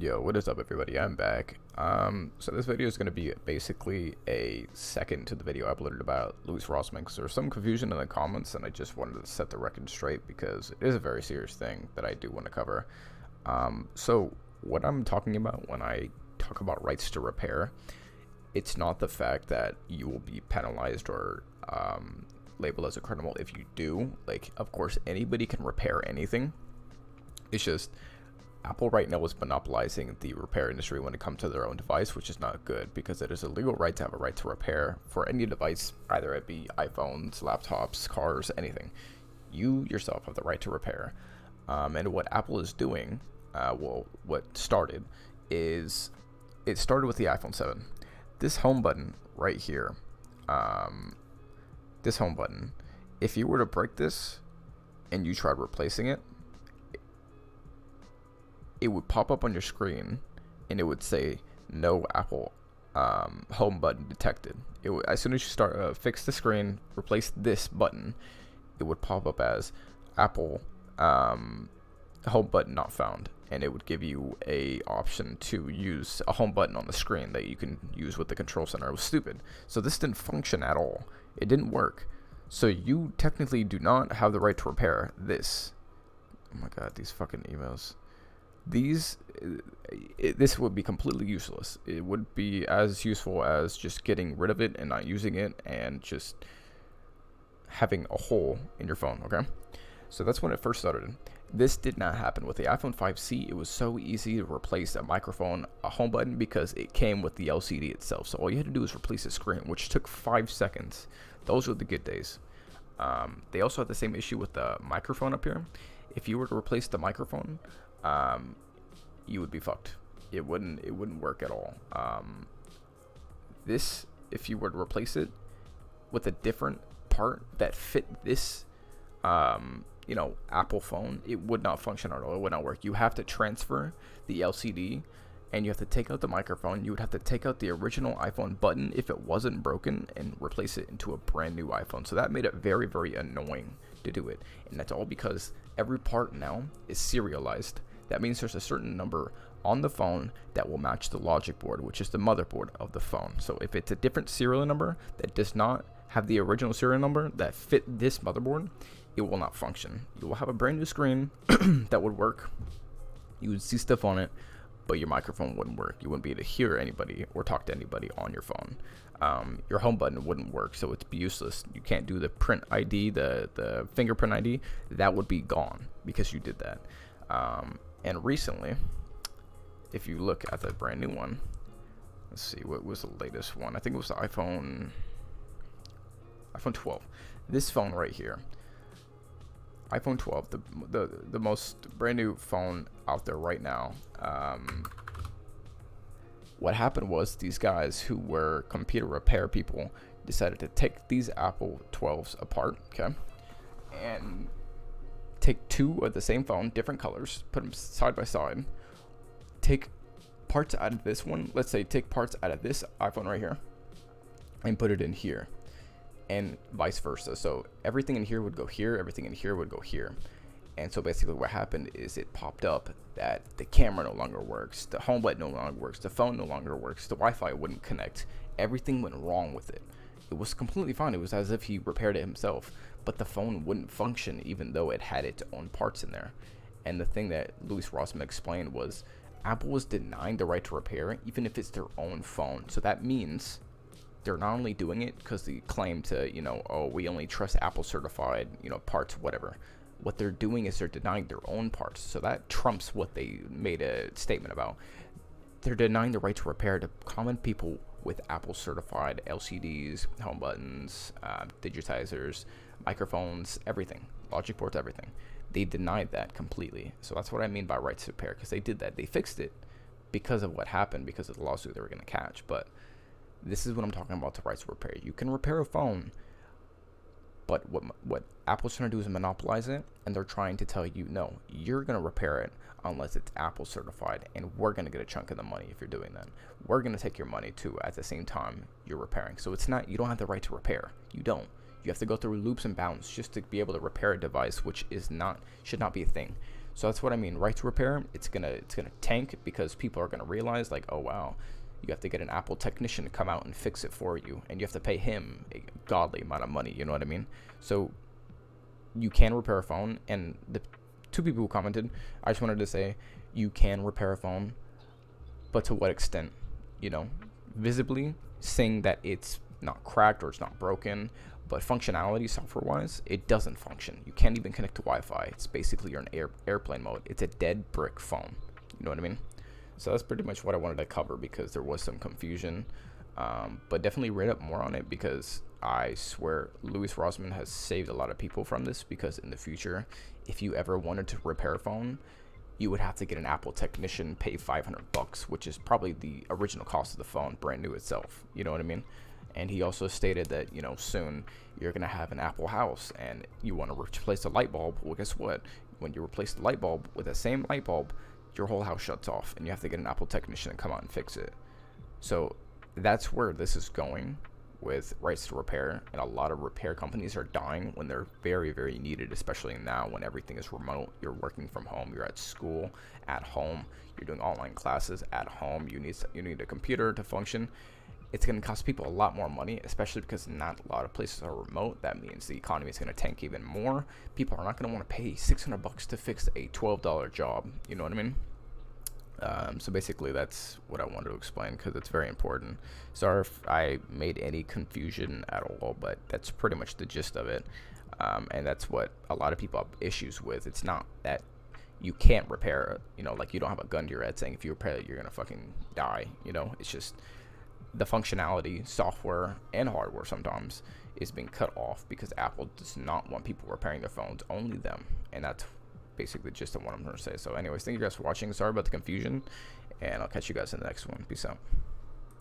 Yo, what is up, everybody? I'm back. So this video is going to be basically a second to the video I uploaded about Louis Rossmix. There was some confusion in the comments, and I just wanted to set the record straight because it is a very serious thing that I do want to cover. So what I'm talking about when I talk about rights to repair, it's not the fact that you will be penalized or labeled as a criminal if you do. Like, of course, anybody can repair anything. It's just Apple right now is monopolizing the repair industry when it comes to their own device, which is not good because it is a legal right to have a right to repair for any device, either it be iPhones, laptops, cars, anything. You yourself have the right to repair. And what Apple is doing, what started is, it started with the iPhone 7. This home button right here, this home button, if you were to break this and you tried replacing it, it would pop up on your screen and it would say no Apple home button detected. As soon as you start fix the screen, replace this button, it would pop up as Apple home button not found, and it would give you a option to use a home button on the screen that you can use with the control center. It was stupid. So this didn't function at all. It didn't work. So you technically do not have the right to repair this. Oh my god, these fucking emails. This would be completely useless. It would be as useful as just getting rid of it and not using it and just having a hole in your phone, okay? So that's when it first started. This did not happen with the iPhone 5C. It was so easy to replace a microphone, a home button, because it came with the LCD itself. So all you had to do was replace the screen, which took 5 seconds. Those were the good days. They also had the same issue with the microphone up here. If you were to replace the microphone, you would be fucked. It wouldn't work at all. This, if you were to replace it with a different part that fit this, Apple phone, it would not function at all. It would not work. You have to transfer the LCD, and you have to take out the microphone. You would have to take out the original iPhone button if it wasn't broken and replace it into a brand new iPhone. So that made it very, very annoying to do it. And that's all because every part now is serialized. That means there's a certain number on the phone that will match the logic board, which is the motherboard of the phone. So if it's a different serial number that does not have the original serial number that fit this motherboard, it will not function. You will have a brand new screen that would work. You would see stuff on it, but your microphone wouldn't work. You wouldn't be able to hear anybody or talk to anybody on your phone. Your home button wouldn't work, so it's useless. You can't do the print ID, the fingerprint ID. That would be gone because you did that. And recently, if you look at the brand new one, let's see, what was the latest one? I think it was the iPhone 12. This phone right here, iPhone 12, the most brand new phone out there right now. What happened was these guys who were computer repair people decided to take these Apple 12s apart, okay, and take two of the same phone, different colors, put them side by side, take parts out of this one, let's say take parts out of this iPhone right here, and put it in here, and vice versa. So everything in here would go here, everything in here would go here. And so basically what happened is it popped up that the camera no longer works, the home button no longer works, the phone no longer works, the Wi-Fi wouldn't connect. Everything went wrong with it. It was completely fine. It was as if he repaired it himself, but the phone wouldn't function even though it had its own parts in there. And the thing that Louis Rossmann explained was Apple was denying the right to repair it, even if it's their own phone. So that means they're not only doing it because they claim to, we only trust Apple certified, parts, whatever. What they're doing is they're denying their own parts. So that trumps what they made a statement about. They're denying the right to repair to common people with Apple certified LCDs, home buttons, digitizers, microphones, everything, logic ports, everything. They denied that completely. So that's what I mean by rights to repair, because they did that. They fixed it because of what happened, because of the lawsuit they were going to catch. But this is what I'm talking about, to rights to repair. You can repair a phone, but what Apple's trying to do is monopolize it, and they're trying to tell you, no, you're going to repair it unless it's Apple certified, and we're going to get a chunk of the money if you're doing that. We're going to take your money too at the same time you're repairing. So it's not, you don't have the right to repair. You don't. You have to go through loops and bounds just to be able to repair a device, which should not be a thing. So that's what I mean. Right to repair, it's gonna tank because people are gonna realize like, oh wow, you have to get an Apple technician to come out and fix it for you, and you have to pay him a godly amount of money. You know what I mean? So you can repair a phone, and the two people who commented, I just wanted to say you can repair a phone, but to what extent? You know, visibly saying that it's not cracked or it's not broken, but functionality software wise, it doesn't function. You can't even connect to Wi-Fi. It's basically you're in airplane mode. It's a dead brick phone. You know what I mean? So that's pretty much what I wanted to cover because there was some confusion. But definitely read up more on it because I swear Louis Rossmann has saved a lot of people from this, because in the future, if you ever wanted to repair a phone, you would have to get an Apple technician, pay $500, which is probably the original cost of the phone, brand new itself. You know what I mean? And he also stated that, you know, soon you're going to have an Apple house and you want to replace a light bulb. Well, guess what? When you replace the light bulb with the same light bulb, your whole house shuts off and you have to get an Apple technician to come out and fix it. So that's where this is going with rights to repair. And a lot of repair companies are dying when they're very, very needed, especially now when everything is remote. You're working from home, you're at school, at home, you're doing online classes at home. You need a computer to function. It's going to cost people a lot more money, especially because not a lot of places are remote. That means the economy is going to tank even more. People are not going to want to pay $600 to fix a $12 job. You know what I mean? So basically, that's what I wanted to explain because it's very important. Sorry if I made any confusion at all, but that's pretty much the gist of it. And that's what a lot of people have issues with. It's not that you can't repair, you know, like you don't have a gun to your head saying if you repair it, you're going to fucking die. You know, it's just the functionality, software, and hardware sometimes is being cut off because Apple does not want people repairing their phones, only them. And that's basically the gist of what I'm going to say. So anyways, thank you guys for watching. Sorry about the confusion, and I'll catch you guys in the next one. Peace out.